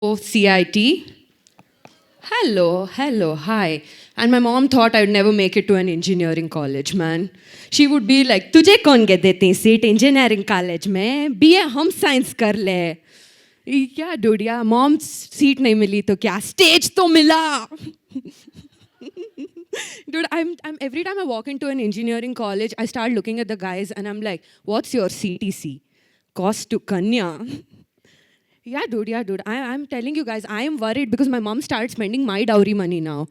CIT. Hello, hi. And my mom thought I would never make it to an engineering college, man. She would be like, तुझे कौन के देते हैं seat engineering college में? BA हम science कर ले. Yeah, dude, yeah. Mom seat नहीं मिली तो क्या? Stage तो मिला. Dude, I'm every time I walk into an engineering college, I start looking at the guys and I'm like, what's your CTC? Cost to Kanya. Yeah, dude. I'm telling you guys, I am worried because my mom started spending my dowry money now.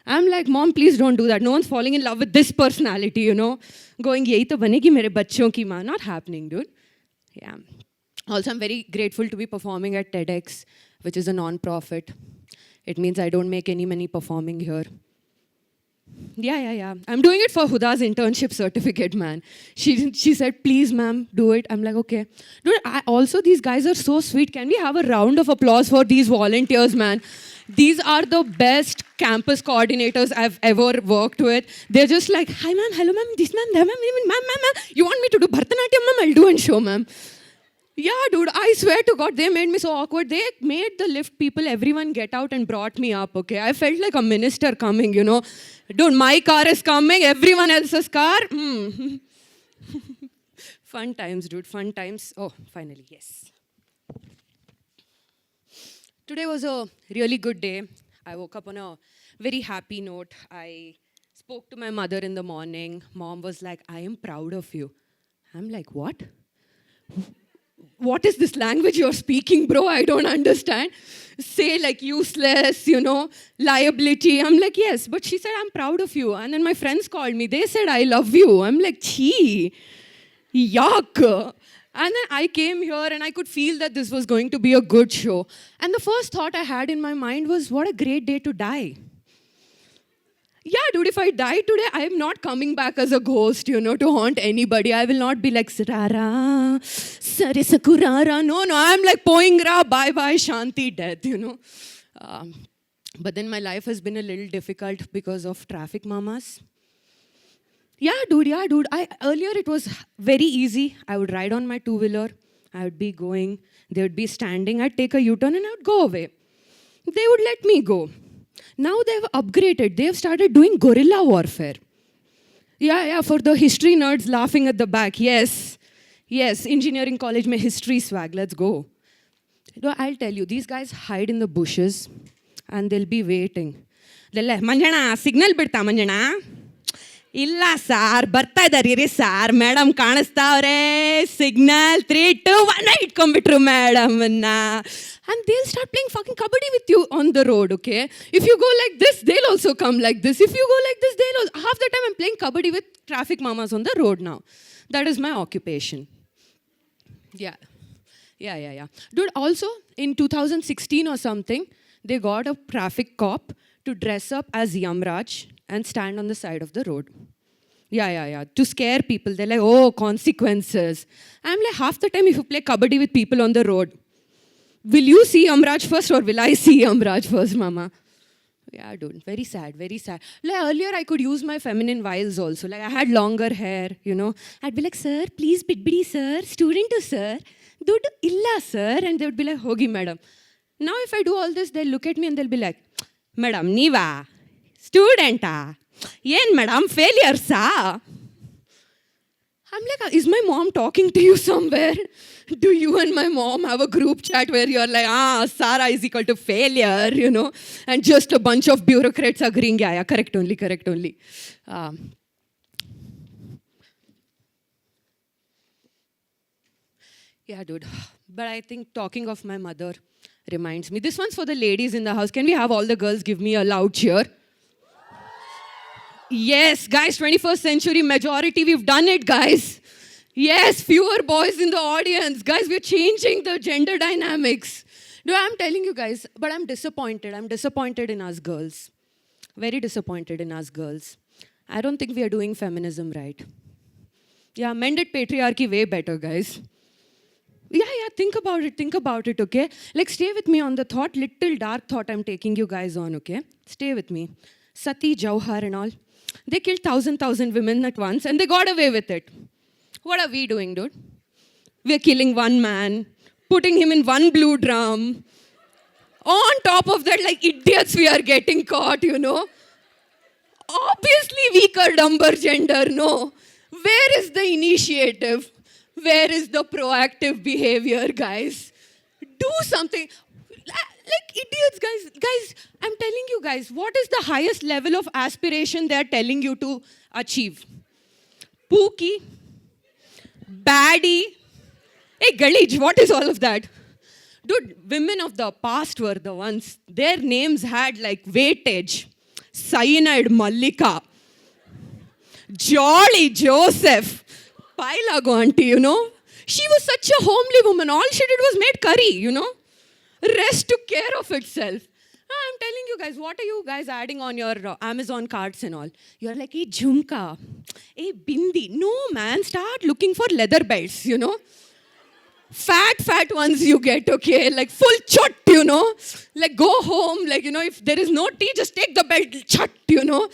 I'm like, mom, please don't do that. No one's falling in love with this personality, you know. Going, यही तो बनेगी मेरे बच्चों की माँ. Not happening, dude. Yeah. Also, I'm very grateful to be performing at TEDx, which is a non-profit. It means I don't make any money performing here. Yeah. I'm doing it for Huda's internship certificate, man. She said, please, ma'am, do it. I'm like, okay. Dude, also, these guys are so sweet. Can we have a round of applause for these volunteers, man? These are the best campus coordinators I've ever worked with. They're just like, hi, ma'am, hello, ma'am, this, ma'am, that, ma'am. You want me to do Bharatanatyam, ma'am? I'll do and show, ma'am. Yeah, dude, I swear to God, they made me so awkward. They made the lift people, everyone get out and brought me up, okay? I felt like a minister coming, you know. Dude, my car is coming, everyone else's car. Fun times, dude, fun times. Oh, finally, yes. Today was a really good day. I woke up on a very happy note. I spoke to my mother in the morning. Mom was like, I am proud of you. I'm like, what? What is this language you're speaking, bro? I don't understand. Say like useless, you know, liability. I'm like, yes. But she said, I'm proud of you. And then my friends called me. They said, I love you. I'm like, chee, yuck. And then I came here and I could feel that this was going to be a good show. And the first thought I had in my mind was, what a great day to die. Yeah, dude, if I die today, I am not coming back as a ghost, you know, to haunt anybody. I will not be like, Sarara, Sare Sakurara. No, I'm like, Poingra, bye-bye, Shanti, death, you know. But then my life has been a little difficult because of traffic mamas. Yeah, dude. Earlier it was very easy. I would ride on my two-wheeler. I would be going. They would be standing. I'd take a U-turn and I would go away. They would let me go. Now they've upgraded. They've started doing guerrilla warfare. Yeah, for the history nerds laughing at the back. Yes, engineering college mein history swag. Let's go. No, I'll tell you, these guys hide in the bushes and they'll be waiting. They'll like, Manjana, signal bitta Manjana. ಇಲ್ಲ sir ಬರ್ತಾ ಇದ್ದಾರೆ ರೀ sir madam ಕಾಣಿಸ್ತಾವ್ರೆ signal 3 2 1 ಇಟ್ಕೊಂಡ್ಬಿಟ್ರು ಮೇಡಮನ್ನ and they'll start playing fucking kabaddi with you on the road, okay? If you go like this, they'll also come like this. If you go like this, they'll also... Half the time I'm playing kabaddi with traffic mamas on the road now. That is my occupation. Yeah. Dude, also in 2016 or something, they got a traffic cop to dress up as Yamraj and stand on the side of the road. Yeah. To scare people. They're like, oh, consequences. I'm like, half the time if you play kabaddi with people on the road, will you see Yamraj first or will I see Yamraj first, mama? Yeah, dude. Very sad. Like earlier I could use my feminine wiles also. Like I had longer hair, you know. I'd be like, sir, please bidbidi, sir. Student to sir. Dude, illa, sir. And they would be like, hogi, madam. Now if I do all this, they'll look at me and they'll be like, madam, niva. Studenta. Yen madam, failures I'm like, is my mom talking to you somewhere? Do you and my mom have a group chat where you're like, Sarah is equal to failure, you know? And just a bunch of bureaucrats agreeing, yeah, correct only. Yeah, dude. But I think talking of my mother reminds me. This one's for the ladies in the house. Can we have all the girls give me a loud cheer? Yes, guys, 21st century majority, we've done it, guys. Yes, fewer boys in the audience. Guys, we're changing the gender dynamics. No, I'm telling you guys, but I'm disappointed. I'm disappointed in us girls. Very disappointed in us girls. I don't think we are doing feminism right. Yeah, men did patriarchy way better, guys. Yeah, think about it, okay? Like, stay with me on the thought, little dark thought I'm taking you guys on, okay? Stay with me. Sati, Jauhar and all. They killed 1,000 women at once and they got away with it. What are we doing, dude? We're killing one man, putting him in one blue drum, On top of that, like idiots, we are getting caught, you know. Obviously, weaker number gender, no. Where is the initiative? Where is the proactive behavior, guys? Do something. Like idiots, guys. Guys, I'm telling you, guys, what is the highest level of aspiration they're telling you to achieve? Pookie, baddie. Hey, Galij, what is all of that? Dude, women of the past were the ones. Their names had like weightage. Cyanide Mallika, Jolly Joseph, Pailago auntie, you know. She was such a homely woman. All she did was made curry, you know. Rest took care of itself. I'm telling you guys, what are you guys adding on your Amazon carts and all? You're like, hey, jhumka, hey, bindi. No, man, start looking for leather belts, you know. Fat ones you get, okay? Like full chut, you know? Like go home, like, you know, if there is no tea, just take the belt, chut, you know?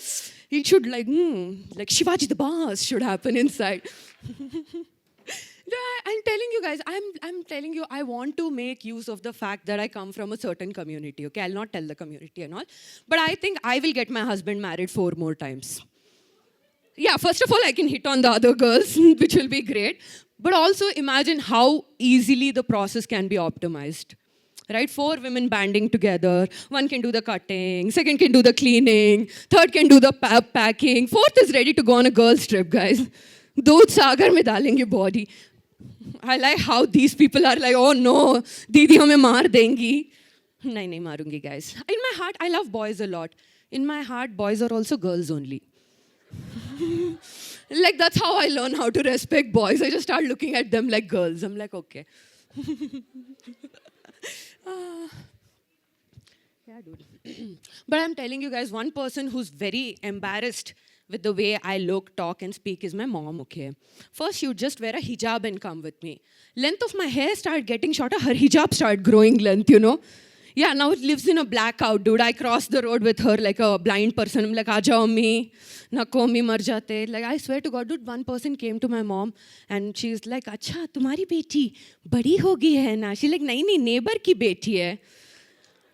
It should like Shivaji the Boss should happen inside. I'm telling you guys, I'm telling you, I want to make use of the fact that I come from a certain community, okay? I'll not tell the community and all. But I think I will get my husband married 4 more times. Yeah, first of all, I can hit on the other girls, which will be great. But also imagine how easily the process can be optimized. Right? 4 women banding together. 1 can do the cutting, 2nd can do the cleaning, 3rd can do the packing, 4th is ready to go on a girls' trip, guys. Doodh sagar mein dalenge body. I like how these people are like, oh no, Didi hame maar dengi. Nahi marungi, guys. In my heart, I love boys a lot. In my heart, boys are also girls only. Like, that's how I learn how to respect boys. I just start looking at them like girls. I'm like, okay. Yeah, dude. But I'm telling you guys, one person who's very embarrassed with the way I look, talk, and speak is my mom, okay? First, she would just wear a hijab and come with me. Length of my hair started getting shorter. Her hijab started growing length, you know? Yeah, now it lives in a blackout, dude. I crossed the road with her like a blind person. I'm like, Aja Ammi, Nako Ammi mar jate. Like, I swear to God, dude, one person came to my mom and she's like, Acha, tumhari beti badi ho gayi hai na? She's like, nahi, neighbor ki beti hai.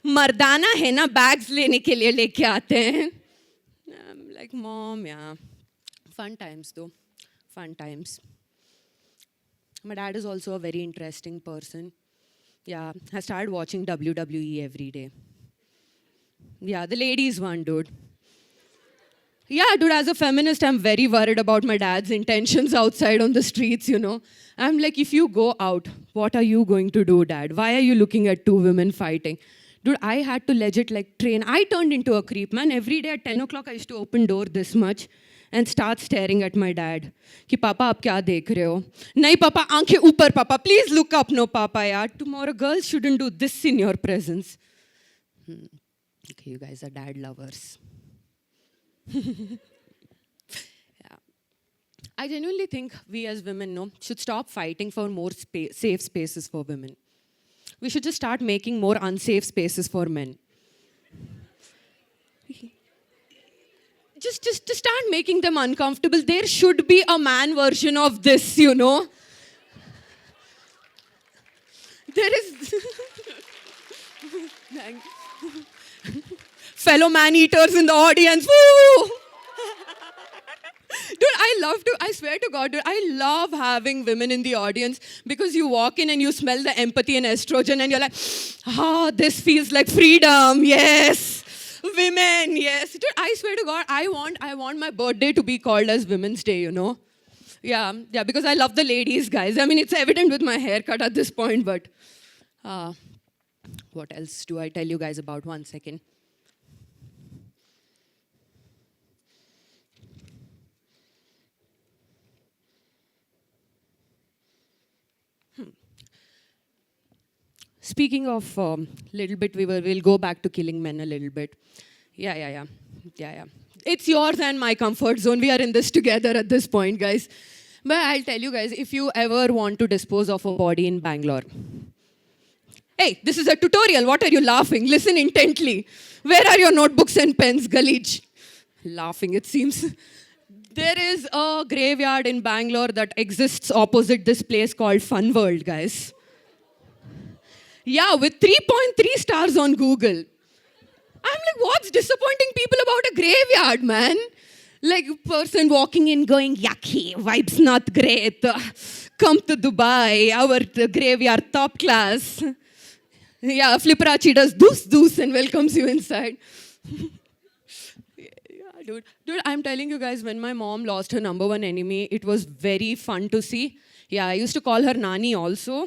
Mardana hai na, bags lene ke liye leke aate hain. I'm like, mom, yeah. Fun times though. Fun times. My dad is also a very interesting person. Yeah, I started watching WWE every day. Yeah, the ladies one, dude. Yeah, dude, as a feminist, I'm very worried about my dad's intentions outside on the streets, you know. I'm like, if you go out, what are you going to do, dad? Why are you looking at 2 women fighting? Dude, I had to legit like train. I turned into a creep, man. Every day at 10 o'clock, I used to open door this much and start staring at my dad. Ki, Papa, aap kya dekh rahe ho? Nahi, Papa, aankhein upar, Papa. Please look up, no, Papa, yaar. Tomorrow, girls shouldn't do this in your presence. Okay, you guys are dad lovers. Yeah. I genuinely think we as women, no, should stop fighting for more safe spaces for women. We should just start making more unsafe spaces for men. Just to start making them uncomfortable. There should be a man version of this, you know. There is... Fellow man-eaters in the audience. Woo! Dude, I swear to God, dude, I love having women in the audience because you walk in and you smell the empathy and estrogen and you're like, this feels like freedom, yes. Women, yes. Dude, I swear to God, I want my birthday to be called as Women's Day, you know. Yeah, because I love the ladies, guys. I mean, it's evident with my haircut at this point, but what else do I tell you guys about? 1 second. Speaking of little bit, we'll go back to killing men a little bit. Yeah. It's yours and my comfort zone. We are in this together at this point, guys. But I'll tell you guys, if you ever want to dispose of a body in Bangalore, hey, this is a tutorial. What are you laughing? Listen intently. Where are your notebooks and pens, Galij? Laughing, it seems. There is a graveyard in Bangalore that exists opposite this place called Fun World, guys. Yeah, with 3.3 stars on Google. I'm like, what's disappointing people about a graveyard, man? Like, person walking in going, yucky, vibes not great. Come to Dubai, our graveyard top class. Yeah, Flipperachi does doos and welcomes you inside. Yeah, dude, I'm telling you guys, when my mom lost her number one enemy, it was very fun to see. Yeah, I used to call her Nani also.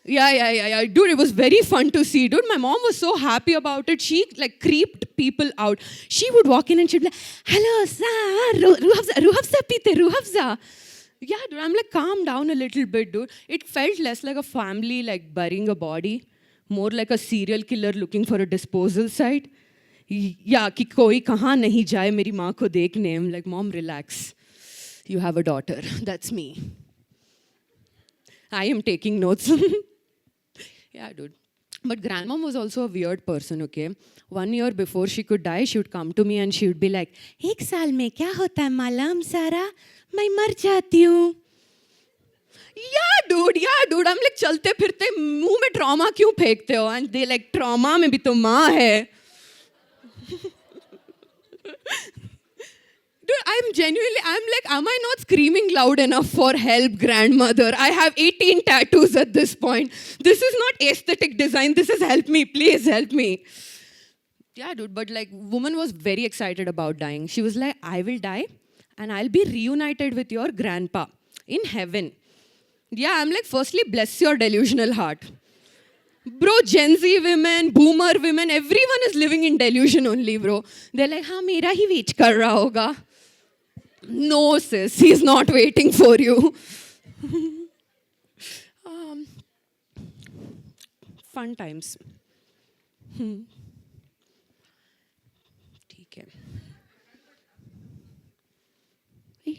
Yeah. Dude, it was very fun to see. Dude, my mom was so happy about it. She like creeped people out. She would walk in and she'd be like, hello, sir, Ruhafza pite, Ruhafza. Yeah, dude, I'm like, calm down a little bit, dude. It felt less like a family like burying a body, more like a serial killer looking for a disposal site. Yeah, कि कोई कहाँ नहीं जाए मेरी माँ को देखने. I'm like, mom, relax. You have a daughter. That's me. I am taking notes. Yeah, dude. But grandmom was also a weird person, okay? 1 year before she could die, she would come to me and she would be like, एक साल में क्या होता है मालूम सारा? मैं मर जाती हूँ. Yeah, dude. I'm like, चलते फिरते मुंह में trauma क्यों फेंकते हो? And they like, trauma में भी तो माँ है. Dude, I'm like, am I not screaming loud enough for help, grandmother? I have 18 tattoos at this point. This is not aesthetic design. This is help me. Please help me. Yeah, dude, but like, woman was very excited about dying. She was like, I will die and I'll be reunited with your grandpa in heaven. Yeah, I'm like, firstly, bless your delusional heart. Bro, Gen Z women, boomer women, everyone is living in delusion only, bro. They're like, हाँ मेरा ही wait कर रहा होगा. No, sis, he's not waiting for you. Fun times. ठीक है.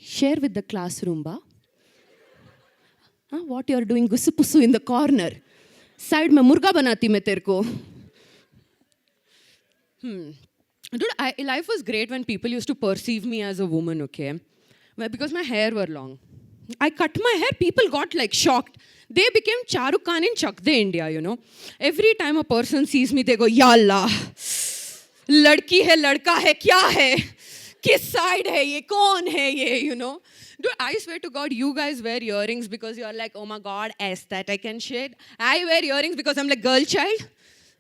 Share with the classroom, ba. What you're doing, gussu pussu in the corner. Side में मुर्गा बनाती मैं तेरे को. Dude, life was great when people used to perceive me as a woman, okay? Well, because my hair were long. I cut my hair, people got like shocked. They became Shahrukh Khan in Chak De India, you know. Every time a person sees me, they go, Ya Allah, ladki hai, ladka hai, kya hai? Kis side hai ye, kaun hai ye, you know. Dude, I swear to God, you guys wear earrings because you're like, oh my God, aesthetic and shit. I wear earrings because I'm like, girl child.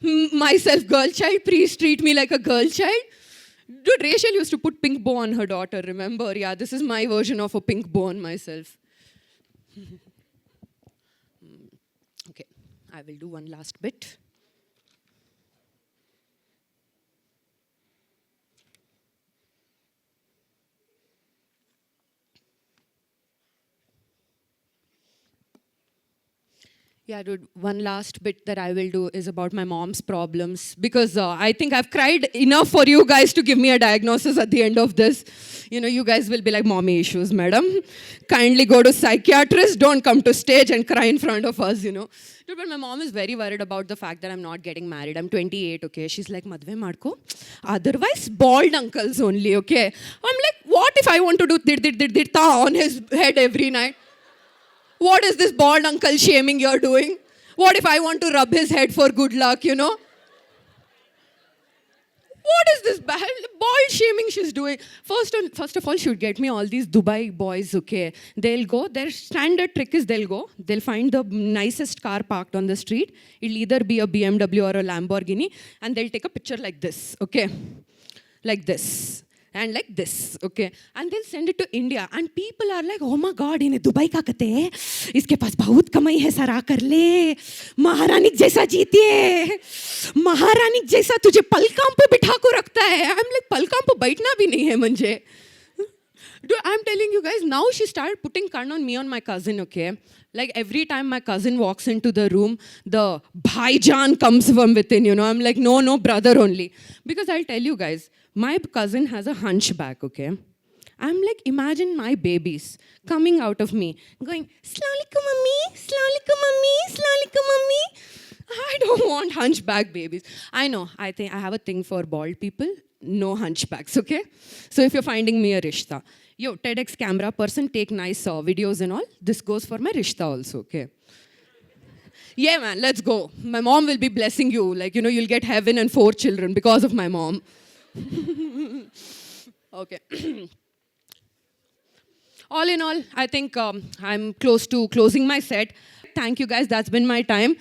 Myself, girl child. Please treat me like a girl child. Dude, Rachel used to put pink bow on her daughter, remember? Yeah, this is my version of a pink bow on myself. Okay, I will do one last bit. Yeah, dude, one last bit that I will do is about my mom's problems because I think I've cried enough for you guys to give me a diagnosis at the end of this. You know, you guys will be like, mommy issues, madam. Kindly go to psychiatrist, don't come to stage and cry in front of us, you know. Dude, but my mom is very worried about the fact that I'm not getting married. I'm 28, okay? She's like, madve madko. Otherwise, bald uncles only, okay? I'm like, what if I want to do did ta on his head every night? What is this bald uncle shaming you're doing? What if I want to rub his head for good luck, you know? What is this bald shaming she's doing? First of all, she would get me all these Dubai boys, okay? They'll go, their standard trick is they'll find the nicest car parked on the street. It'll either be a BMW or a Lamborghini, and they'll take a picture like this, okay? Like this. And like this, okay? And they'll send it to India. And people are like, oh my God, इन्हें Dubai का कहते हैं, इसके पास बहुत कमाई है, सरा कर ले, महारानी जैसा जीतिए, महारानी जैसा तुझे पलकाम पे बिठा को रखता है. I'm like, पलकाम पे बैठना भी नहीं है मुझे. Dude, I'm telling you guys, now she started putting karn on me on my cousin, okay? Like every time my cousin walks into the room, the bhaijan comes from within, you know? I'm like, no, brother only. Because I'll tell you guys, my cousin has a hunchback, okay? I'm like, imagine my babies coming out of me, going, Assalamualaikum mummy, Assalamualaikum mummy, Assalamualaikum mummy. I don't want hunchback babies. I know, I think I have a thing for bald people. No hunchbacks, okay? So if you're finding me a rishta, yo, TEDx camera person, take nice videos and all. This goes for my rishta also, okay? Yeah, man, let's go. My mom will be blessing you. Like, you'll get heaven and 4 children because of my mom. Okay. All in all, I think I'm close to closing my set. Thank you guys. That's been my time.